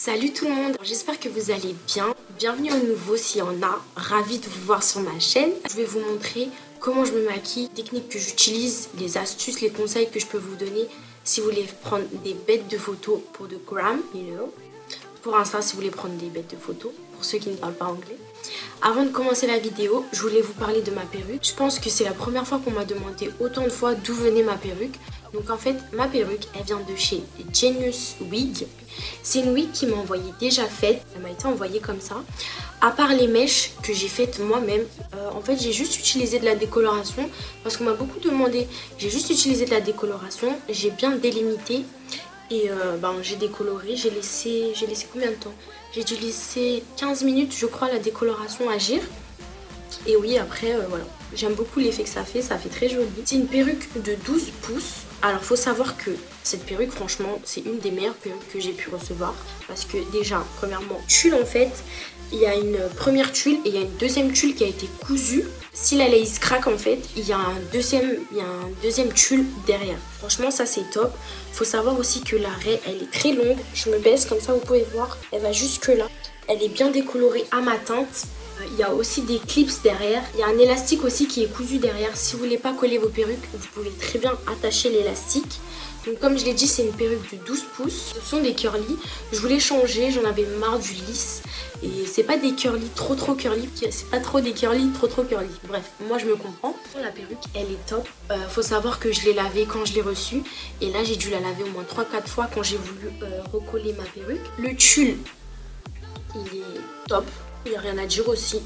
Salut tout le monde, j'espère que vous allez bien. Bienvenue au nouveau s'il y en a, ravie de vous voir sur ma chaîne. Je vais vous montrer comment je me maquille, les techniques que j'utilise, les astuces, les conseils que je peux vous donner si vous voulez prendre des bêtes de photos pour de gram, pour Insta si vous voulez prendre des bêtes de photos, pour ceux qui ne parlent pas anglais. Avant de commencer la vidéo, je voulais vous parler de ma perruque. Je pense que c'est la première fois qu'on m'a demandé autant de fois d'où venait ma perruque. Donc en fait, ma perruque, elle vient de chez Genius Wig. C'est une wig qui m'a envoyée déjà faite. Elle m'a été envoyée comme ça. À part les mèches que j'ai faites moi-même, en fait, j'ai juste utilisé de la décoloration parce qu'on m'a beaucoup demandé. J'ai juste utilisé de la décoloration. J'ai bien délimité et j'ai décoloré. J'ai laissé combien de temps? J'ai dû laisser 15 minutes, je crois, la décoloration agir. Et oui, après, voilà. J'aime beaucoup l'effet que ça fait très joli. C'est une perruque de 12 pouces. Alors, faut savoir que cette perruque, franchement, c'est une des meilleures perruques que j'ai pu recevoir. Parce que déjà, premièrement, tulle en fait, il y a une première tulle et il y a une deuxième tulle qui a été cousue. Si la lace craque en fait, il y a un deuxième tulle derrière. Franchement, ça c'est top. Faut savoir aussi que la raie, elle est très longue. Je me baisse comme ça, vous pouvez voir. Elle va jusque là. Elle est bien décolorée à ma teinte. Il y a aussi des clips derrière. Il y a un élastique aussi qui est cousu derrière. Si vous voulez pas coller vos perruques, vous pouvez très bien attacher l'élastique. Donc comme je l'ai dit, c'est une perruque de 12 pouces. Ce sont des curly. Je voulais changer, j'en avais marre du lisse. Et c'est pas des curly trop curly. C'est pas trop des curly trop curly. Bref, moi je me comprends. La perruque, elle est top. Faut savoir que je l'ai lavée quand je l'ai reçue. Et là, j'ai dû la laver au moins 3-4 fois quand j'ai voulu recoller ma perruque. Le tulle, il est top. Il n'y a rien à dire aussi.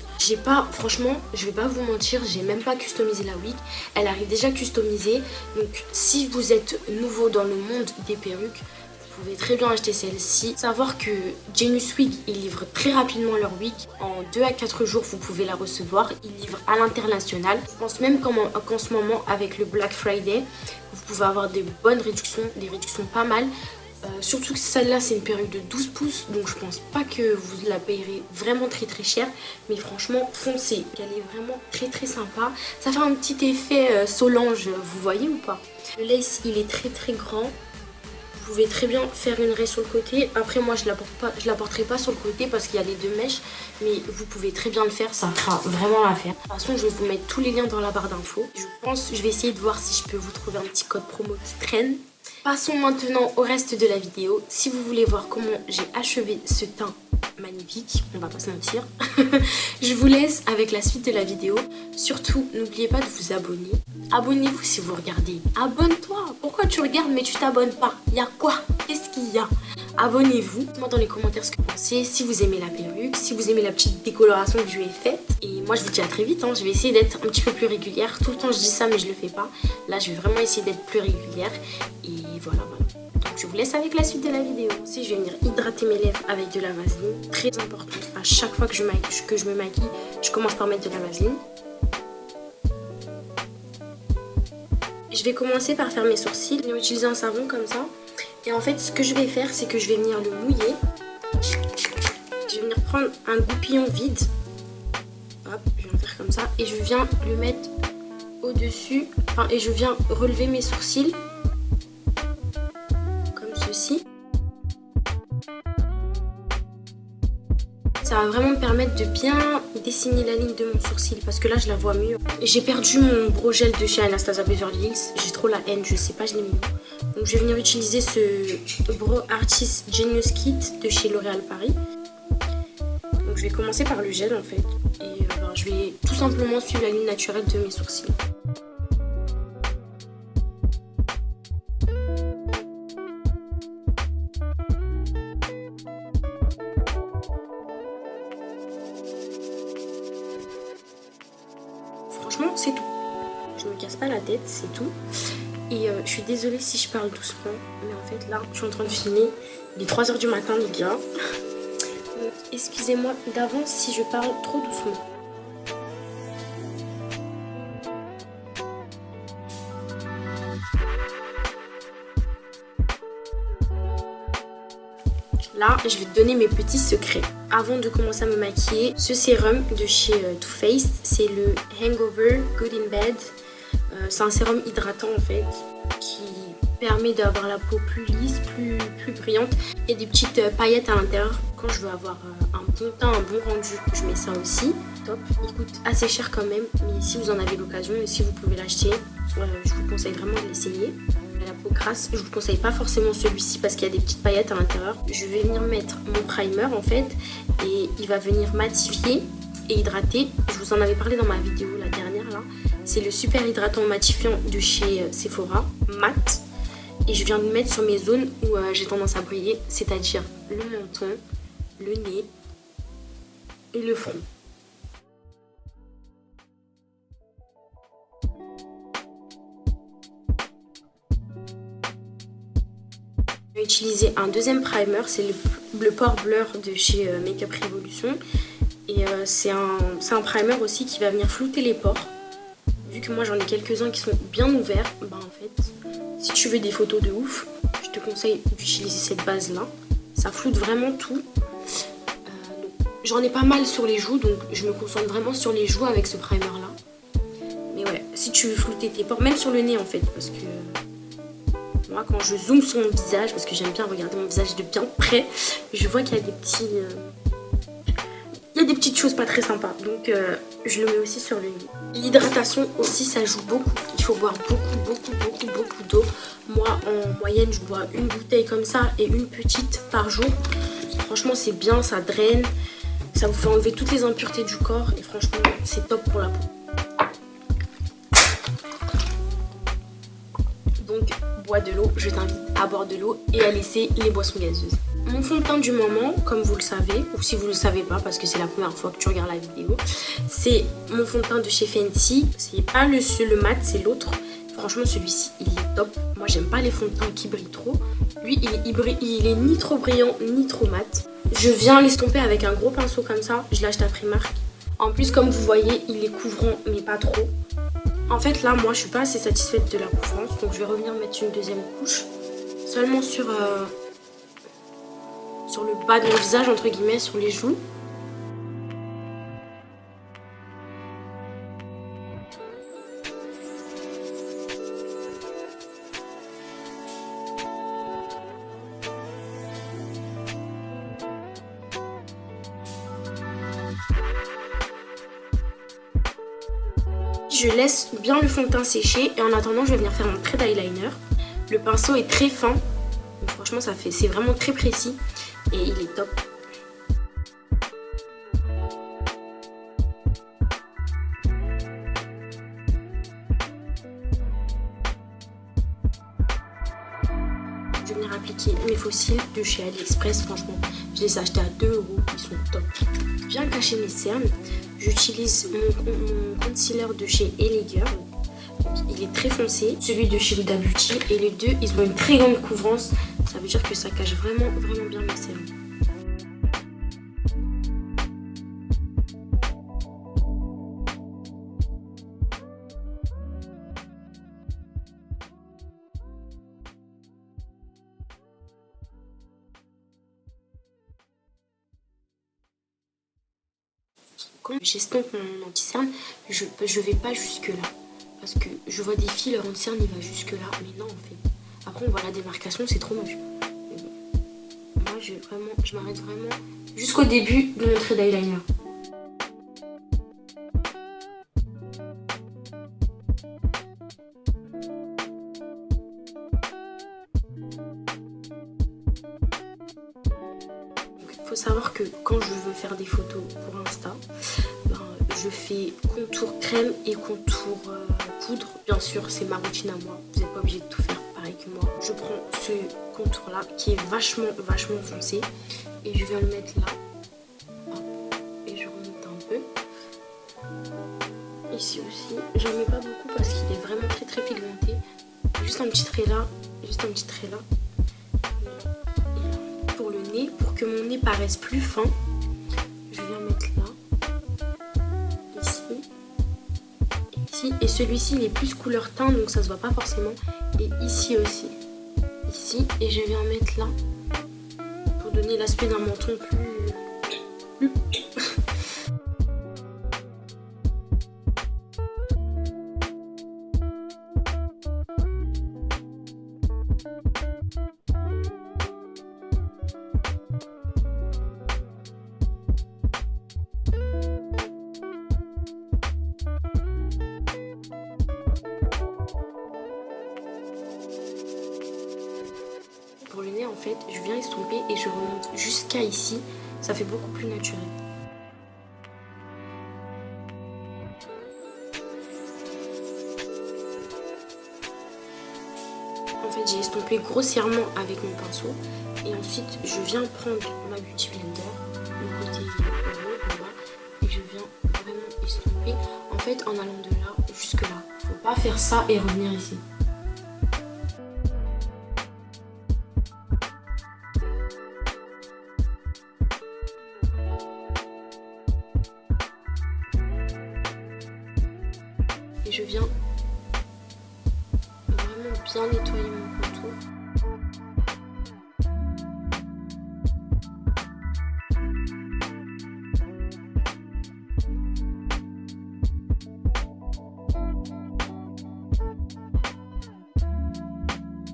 Franchement, je vais pas vous mentir, j'ai même pas customisé la wig. Elle arrive déjà customisée. Donc si vous êtes nouveau dans le monde des perruques, vous pouvez très bien acheter celle-ci. Savoir que Genius Wig, ils livrent très rapidement leur wig. En 2 à 4 jours, vous pouvez la recevoir. Ils livrent à l'international. Je pense même qu'en ce moment, avec le Black Friday, vous pouvez avoir des bonnes réductions, des réductions pas mal. Surtout que celle-là c'est une perruque de 12 pouces, donc je pense pas que vous la payerez vraiment très cher, mais franchement foncez, elle est vraiment très sympa. Ça fait un petit effet Solange, vous voyez ou pas? Le lace il est très grand. Vous pouvez très bien faire une raie sur le côté. Après moi je la porterai pas sur le côté parce qu'il y a les deux mèches, mais vous pouvez très bien le faire, ça fera vraiment l'affaire. De toute façon je vais vous mettre tous les liens dans la barre d'infos. Je vais essayer de voir si je peux vous trouver un petit code promo qui traîne. Passons maintenant au reste de la vidéo. Si vous voulez voir comment j'ai achevé ce teint magnifique, on va pas se mentir, je vous laisse avec la suite de la vidéo. Surtout, n'oubliez pas de vous abonner. Abonnez-vous si vous regardez. Abonne-toi. Pourquoi tu regardes mais tu t'abonnes pas? Il y a quoi? Qu'est-ce qu'il y a? Abonnez-vous. Dites-moi dans les commentaires ce que vous pensez. Si vous aimez la perruque, si vous aimez la petite décoloration que je lui ai faite. Et moi, je vous dis à très vite. Je vais essayer d'être un petit peu plus régulière. Tout le temps, je dis ça, mais je le fais pas. Là, je vais vraiment essayer d'être plus régulière. Et voilà. Donc, je vous laisse avec la suite de la vidéo. Ensuite, je vais venir hydrater mes lèvres avec de la vaseline. Très important. À chaque fois que je me maquille, je commence par mettre de la vaseline. Je vais commencer par faire mes sourcils. Je vais utiliser un savon comme ça. Et en fait, ce que je vais faire, c'est que je vais venir le mouiller. Je vais venir prendre un goupillon vide. Hop, je viens faire comme ça. Et je viens le mettre au-dessus. Et je viens relever mes sourcils. Comme ceci. Ça va vraiment me permettre de bien dessiner la ligne de mon sourcil parce que là je la vois mieux. J'ai perdu mon brow gel de chez Anastasia Beverly Hills. J'ai trop la haine, je sais pas, je l'ai mis où. Donc je vais venir utiliser ce Brow Artist Genius Kit de chez L'Oréal Paris. Donc je vais commencer par le gel en fait. Et je vais tout simplement suivre la ligne naturelle de mes sourcils. Franchement, c'est tout. Je me casse pas la tête, c'est tout. Et je suis désolée si je parle doucement, mais en fait là, je suis en train de filmer. Il est 3 h du matin, les gars. Excusez-moi d'avance si je parle trop doucement. Là, je vais te donner mes petits secrets. Avant de commencer à me maquiller, ce sérum de chez Too Faced, c'est le Hangover Good in Bed. C'est un sérum hydratant en fait qui permet d'avoir la peau plus lisse, plus brillante et des petites paillettes à l'intérieur. Quand je veux avoir un bon teint, un bon rendu, je mets ça aussi. Top. Il coûte assez cher quand même, mais si vous en avez l'occasion et si vous pouvez l'acheter, je vous conseille vraiment de l'essayer. La peau grasse, je vous conseille pas forcément celui-ci parce qu'il y a des petites paillettes à l'intérieur. Je vais venir mettre mon primer en fait et il va venir matifier et hydrater. Je vous en avais parlé dans ma vidéo la dernière là. C'est le super hydratant matifiant de chez Sephora, mat. Et je viens de le mettre sur mes zones où j'ai tendance à briller, c'est-à-dire le menton, le nez et le front. Je vais utiliser un deuxième primer, c'est le Pore Blur de chez Makeup Revolution. Et c'est un primer aussi qui va venir flouter les pores. Vu que moi j'en ai quelques-uns qui sont bien ouverts, bah en fait, si tu veux des photos de ouf, je te conseille d'utiliser cette base là. Ça floute vraiment tout. J'en ai pas mal sur les joues, donc je me concentre vraiment sur les joues avec ce primer là. Mais ouais, si tu veux flouter tes pores, même sur le nez en fait, parce que moi quand je zoome sur mon visage, parce que j'aime bien regarder mon visage de bien près, je vois qu'il y a des petits... il y a des petites choses pas très sympas, donc je le mets aussi sur le nez. L'hydratation aussi, ça joue beaucoup. Il faut boire beaucoup d'eau. Moi, en moyenne, je bois une bouteille comme ça et une petite par jour. Franchement, c'est bien, ça draine. Ça vous fait enlever toutes les impuretés du corps et franchement, c'est top pour la peau. Donc, bois de l'eau. Je t'invite à boire de l'eau et à laisser les boissons gazeuses. Mon fond de teint du moment, comme vous le savez, ou si vous ne le savez pas parce que c'est la première fois que tu regardes la vidéo, c'est mon fond de teint de chez Fenty. C'est pas le mat, c'est l'autre. Franchement, celui-ci, il est top. Moi, j'aime pas les fonds de teint qui brillent trop. Lui, il est ni trop brillant, ni trop mat. Je viens l'estomper avec un gros pinceau comme ça. Je l'achète à Primark. En plus, comme vous voyez, il est couvrant, mais pas trop. En fait, là, moi, je suis pas assez satisfaite de la couvrance. Donc, je vais revenir mettre une deuxième couche. Seulement sur le bas de mon visage, entre guillemets, sur les joues. Je laisse bien le fond de teint sécher et en attendant, je vais venir faire mon trait d'eyeliner. Le pinceau est très fin, donc franchement, c'est vraiment très précis et il est top. Je vais venir appliquer mes faux cils de chez AliExpress. Franchement, je les ai achetés à 2 €, ils sont top. Bien cacher mes cernes, j'utilise mon concealer de chez Ellie Girl. Il est très foncé, celui de chez Huda Beauty, et les deux, ils ont une très grande couvrance. Ça veut dire que ça cache vraiment bien mes cernes. Quand j'estompe mon anti-cerne, je vais pas jusque là. Parce que je vois des filles, leur anti-cerne il va jusque là. Mais non en fait. Après on voit la démarcation, c'est trop moche. Moi je m'arrête vraiment jusqu'au début de mon trait d'eyeliner. Il faut savoir que quand je veux faire des photos pour Insta, je fais contour crème et contour poudre. Bien sûr, c'est ma routine à moi. Vous n'êtes pas obligé de tout faire pareil que moi. Je prends ce contour là qui est vachement foncé et je viens le mettre là. Hop. Et je remonte un peu. Ici aussi, j'en mets pas beaucoup parce qu'il est vraiment très pigmenté. Juste un petit trait là, juste un petit trait là. Pour le nez, pour que mon nez paraisse plus fin, je viens mettre là, ici, et celui-ci il est plus couleur teint donc ça se voit pas forcément, et ici aussi, ici, et je viens mettre là pour donner l'aspect d'un menton plus... fait, je viens estomper et je remonte jusqu'à ici. Ça fait beaucoup plus naturel. En fait, j'ai estompé grossièrement avec mon pinceau. Et ensuite, je viens prendre ma Beauty Blender, le côté en bas, et je viens vraiment estomper. En fait, en allant de là jusque là. Faut pas faire ça et revenir ici. Et je viens vraiment bien nettoyer mon contour.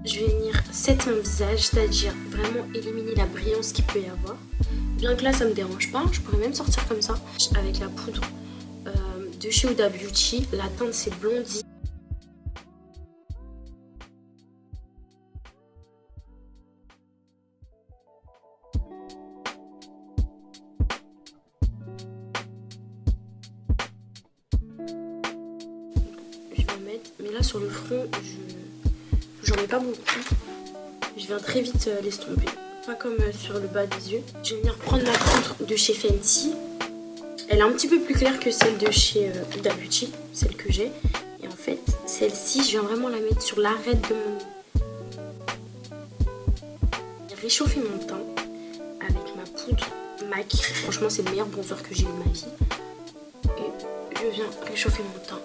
Je vais venir set mon visage, c'est-à-dire vraiment éliminer la brillance qu'il peut y avoir. Bien que là ça me dérange pas, je pourrais même sortir comme ça avec la poudre de chez Huda Beauty. La teinte c'est Blondie. Je vais en mettre, mais là sur le front, j'en ai pas beaucoup. Je viens très vite l'estomper, pas comme sur le bas des yeux. Je vais venir prendre la poudre de chez Fenty. Elle est un petit peu plus claire que celle de chez Huda Beauty, celle que j'ai. Et en fait, celle-ci, je viens vraiment la mettre sur l'arête de mon nez. Réchauffer mon teint avec ma poudre MAC. Franchement, c'est le meilleur bronzer que j'ai eu de ma vie. Et je viens réchauffer mon teint.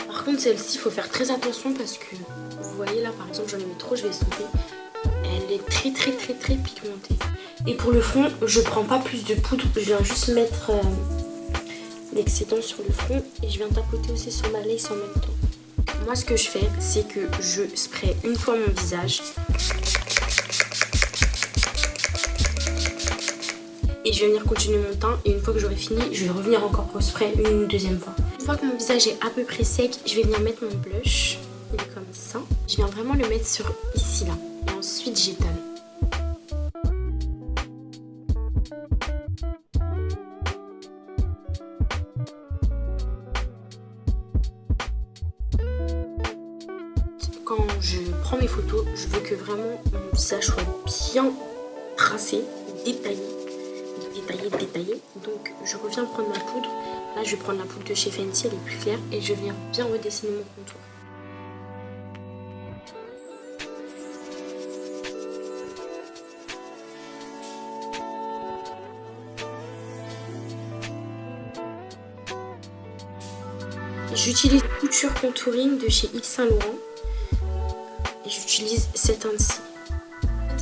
Par contre, celle-ci, il faut faire très attention parce que, vous voyez là, par exemple, j'en ai mis trop, je vais estomper. Elle est très pigmentée. Et pour le fond, je prends pas plus de poudre, je viens juste mettre l'excédent sur le front et je viens tapoter aussi sur ma lace en même temps. Moi, ce que je fais, c'est que je spray une fois mon visage. Et je vais venir continuer mon teint et une fois que j'aurai fini, je vais revenir encore pour spray une deuxième fois. Une fois que mon visage est à peu près sec, je vais venir mettre mon blush. Il est comme ça. Je viens vraiment le mettre sur ici là. Et ensuite j'étale. Quand je prends mes photos, je veux que vraiment mon visage soit bien tracé, détaillé. Donc je reviens prendre ma poudre. Là je vais prendre la poudre de chez Fenty, elle est plus claire. Et je viens bien redessiner mon contour. J'utilise Couture Contouring de chez Yves Saint Laurent. Et j'utilise cette teinte-ci.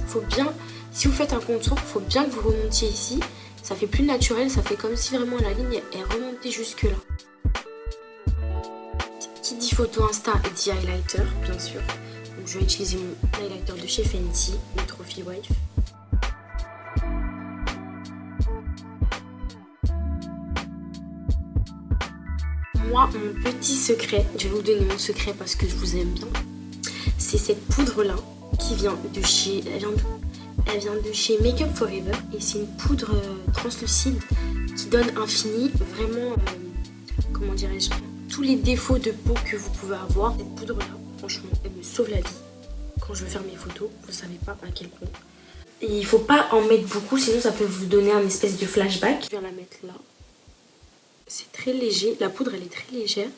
Faut bien, si vous faites un contour, il faut bien que vous remontiez ici. Ça fait plus naturel, ça fait comme si vraiment la ligne est remontée jusque là. Qui dit photo Insta dit highlighter, bien sûr. Donc je vais utiliser mon highlighter de chez Fenty, le Trophy Wife. Moi, mon petit secret, je vais vous donner mon secret parce que je vous aime bien. C'est cette poudre là qui vient de chez... Elle vient de chez Make Up For Ever et c'est une poudre translucide qui donne un fini vraiment, comment dirais-je, tous les défauts de peau que vous pouvez avoir. Cette poudre là, franchement, elle me sauve la vie. Quand je veux faire mes photos, vous savez pas à quel point. Et il faut pas en mettre beaucoup, sinon ça peut vous donner un espèce de flashback. Je viens la mettre là. C'est très léger, la poudre elle est très légère,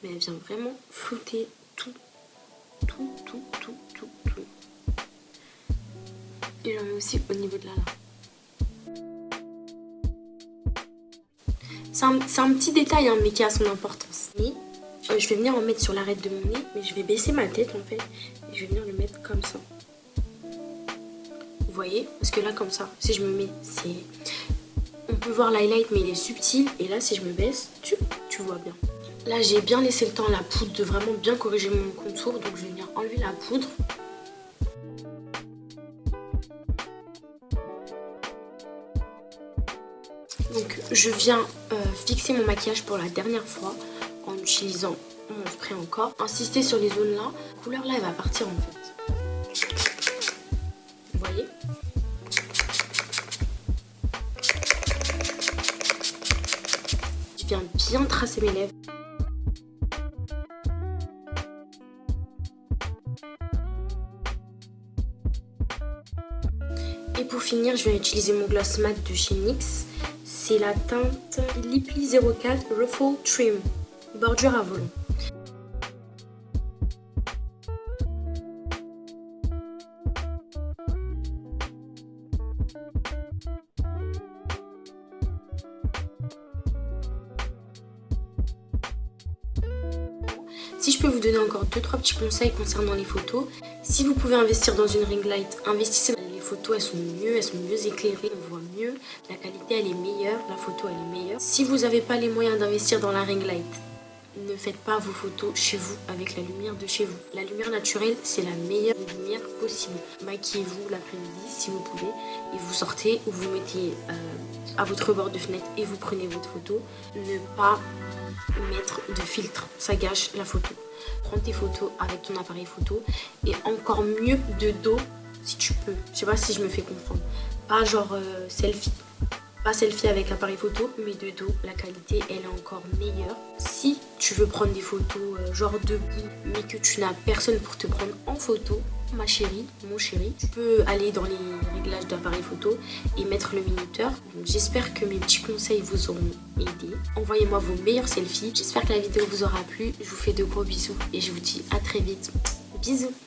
mais elle vient vraiment flouter tout. Et j'en mets aussi au niveau de là. C'est un petit détail hein, mais qui a son importance. Et je vais venir en mettre sur l'arête de mon nez, mais je vais baisser ma tête en fait. Et je vais venir le mettre comme ça. Vous voyez? Parce que là comme ça, si je me mets, c'est... On peut voir l'highlight mais il est subtil. Et là si je me baisse, tu vois bien. Là j'ai bien laissé le temps à la poudre de vraiment bien corriger mon contour. Donc je vais venir enlever la poudre. Donc je viens fixer mon maquillage pour la dernière fois en utilisant mon spray encore. Insistez sur les zones là. La couleur là, elle va partir en fait. Vous voyez? Je viens bien tracer mes lèvres. Et pour finir, je vais utiliser mon gloss mat de chez NYX. C'est la teinte Liply 04 Ruffle Trim, bordure à volant. Si je peux vous donner encore 2-3 petits conseils concernant les photos, si vous pouvez investir dans une ring light, investissez. Les photos elles sont mieux éclairées, on voit mieux, la qualité elle est meilleure, la photo elle est meilleure. Si vous n'avez pas les moyens d'investir dans la ring light, ne faites pas vos photos chez vous avec la lumière de chez vous. La lumière naturelle c'est la meilleure lumière possible. Maquillez-vous l'après-midi si vous pouvez et vous sortez ou vous mettez à votre bord de fenêtre et vous prenez votre photo. Ne pas mettre de filtre, ça gâche la photo. Prends tes photos avec ton appareil photo et encore mieux de dos si tu peux. Je sais pas si je me fais comprendre. Pas genre selfie. Pas selfie avec appareil photo, mais de dos, la qualité elle est encore meilleure. Si tu veux prendre des photos genre debout, mais que tu n'as personne pour te prendre en photo, ma chérie, mon chéri, tu peux aller dans les réglages d'appareil photo et mettre le minuteur. J'espère que mes petits conseils vous auront aidé. Envoyez-moi vos meilleurs selfies. J'espère que la vidéo vous aura plu. Je vous fais de gros bisous et je vous dis à très vite. Bisous.